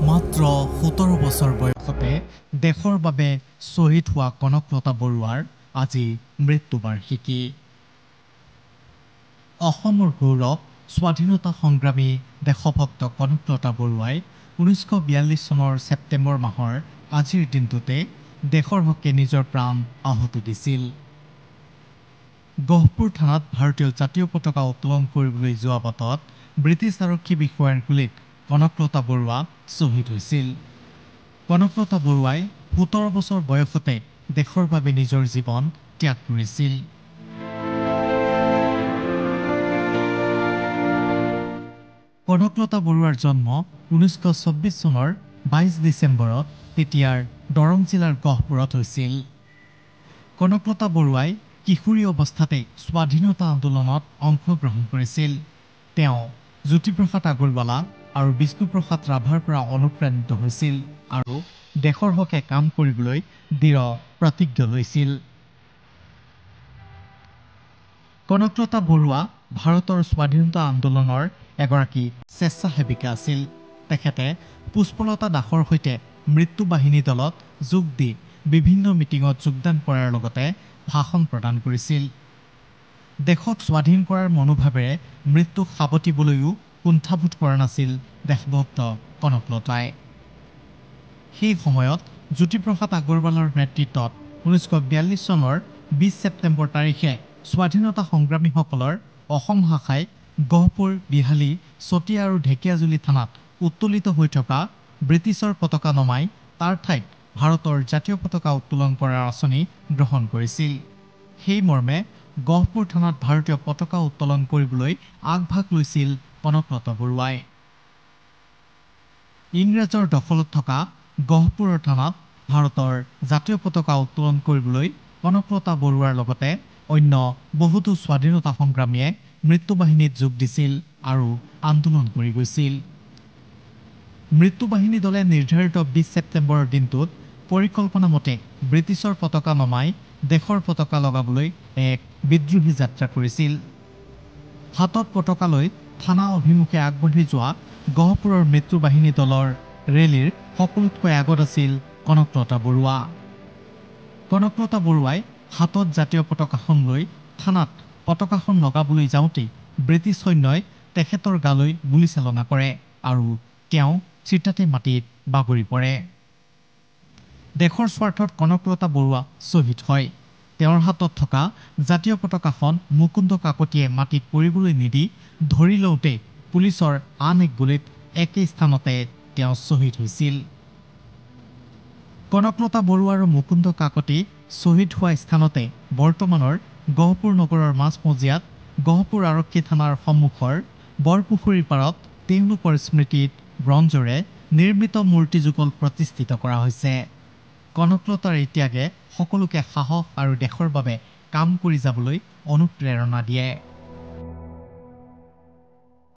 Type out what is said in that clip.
মাত্ৰ 17 বছৰ বয়সতে দেশৰ বাবে শ্বহীদ হোৱা কনকলতা বৰুৱাৰ আজি মৃত্যুবাৰ্ষিকী। অসমৰ গৌৰৱ স্বাধীনতা সংগ্ৰামী দেশভক্ত কনকলতা বৰুৱাই 1942 চনৰ ছেপ্টেম্বৰ মাহৰ আজিৰ দিনটোতে দেশৰ হকে নিজৰ প্ৰাণ আহুতি দিছিল। গহপুৰ থানাত ভাৰতীয় জাতীয় পতাকা উত্তোলন কৰিবলৈ যোৱা বাটত ব্ৰিটিছ আৰক্ষী বিষয়াৰ গুলীত কনকলতা বৰুৱা শ্বহীদ হৈছিল। কনকলতা বৰুৱাই 17 বছৰ বয়সতে দেশৰ বাবে নিজৰ জীৱন ত্যাগ কৰিছিল। কনকলতা বৰুৱাৰ জন্ম 1924 চনৰ 22 ডিচেম্বৰত তেতিয়াৰ দৰং জিলাৰ গহপুৰত হৈছিল। কনকলতা বৰুৱাই কিশোৰী অৱস্থাতে স্বাধীনতা আন্দোলনত অংশগ্ৰহণ কৰিছিল। তেওঁ জ্যোতিপ্ৰসাদ আগৰৱালা আৰু বিষ্ণুপ্ৰসাদ ৰাভাৰ পৰা অনুপ্ৰাণিত হৈছিল আৰু দেশৰ হকে কাম কৰিবলৈ দৃঢ় প্ৰতিজ্ঞ লৈছিল। কনকলতা বৰুৱা ভাৰতৰ স্বাধীনতা আন্দোলনৰ এগৰাকী স্বেচ্ছাসেৱিকা আছিল। তেখেতে পুষ্পলতা দাসৰ সৈতে মৃত্যু বাহিনী দলত যোগ দি বিভিন্ন মিটিঙত যোগদান কৰাৰ লগতে ভাষণ প্ৰদান কৰিছিল। দেশক স্বাধীন কৰাৰ মনোভাৱেৰে মৃত্যুক সাৱটিবলৈও কুণ্ঠাবোধ কৰা নাছিল দেশভক্ত কনকলতাই। সেই সময়ত জ্যোতিপ্ৰসাদ আগৰৱালাৰ নেতৃত্বত 1942 চনৰ 20 ছেপ্টেম্বৰ তাৰিখে স্বাধীনতা সংগ্ৰামীসকলৰ অসম শাখাই গহপুৰ, বিহালী, চতিয়া আৰু ঢেকীয়াজুলি থানাত উত্তোলিত হৈ থকা ব্ৰিটিছৰ পতাকা নমাই তাৰ ঠাইত ভাৰতৰ জাতীয় পতাকা উত্তোলন কৰাৰ আঁচনি গ্ৰহণ কৰিছিল। সেই মৰ্মে গহপুৰ থানাত ভাৰতীয় পতাকা উত্তোলন কৰিবলৈ আগভাগ লৈছিল কনকলতা বৰুৱাই। ইংৰাজৰ দখলত থকা গহপুৰৰ থানাত ভাৰতৰ জাতীয় পতাকা উত্তোলন কৰিবলৈ কনকলতা বৰুৱাৰ লগতে অন্য বহুতো স্বাধীনতা সংগ্ৰামীয়ে মৃত্যু বাহিনীত যোগ দিছিল আৰু আন্দোলন কৰি গৈছিল। মৃত্যু বাহিনী দলে নিৰ্ধাৰিত 20 ছেপ্টেম্বৰৰ দিনটোত পৰিকল্পনা মতে ব্ৰিটিছৰ পতাকা নমাই দেশৰ পতাকা লগাবলৈ এক বিদ্ৰোহী যাত্ৰা কৰিছিল। হাতত পতাকা লৈ থানা অভিমুখে আগবাঢ়ি যোৱা গহপুৰৰ মৃত্যু বাহিনী দলৰ ৰেলীৰ সকলোতকৈ আগত আছিল কনকলতা বৰুৱা। কনকলতা বৰুৱাই হাতত জাতীয় পতাকাখন লৈ থানাত পতাকাখন লগাবলৈ যাওঁতেই ব্ৰিটিছ সৈন্যই তেখেতৰ গালৈ গুলীচালনা কৰে আৰু তেওঁ চিতাতে মাটিত বাগৰি পৰে। দেশৰ স্বাৰ্থত কনকলতা বৰুৱা শ্বহীদ হয়। তেওঁৰ হাতত থকা জাতীয় পতাকাখন মুকুন্দ কাকতিয়ে মাটিত পৰিবলৈ নিদি ধৰি লওঁতে পুলিচৰ আন এক গুলীত একে স্থানতে তেওঁ শ্বহীদ হৈছিল। কনকলতা বৰুৱা আৰু মুকুন্দ কাকতি শ্বহীদ হোৱা স্থানতে বৰ্তমানৰ গহপুৰ নগৰৰ মাজমজিয়াত গহপুৰ আৰক্ষী থানাৰ সন্মুখৰ বৰপুখুৰীৰ পাৰত তেওঁলোকৰ স্মৃতিত ব্ৰঞ্জৰে নিৰ্মিত মূৰ্তিযুগল প্ৰতিষ্ঠিত কৰা হৈছে। কনকলতাৰ এই ত্যাগে সকলোকে সাহস আৰু দেশৰ বাবে কাম কৰি যাবলৈ অনুপ্ৰেৰণা দিয়ে।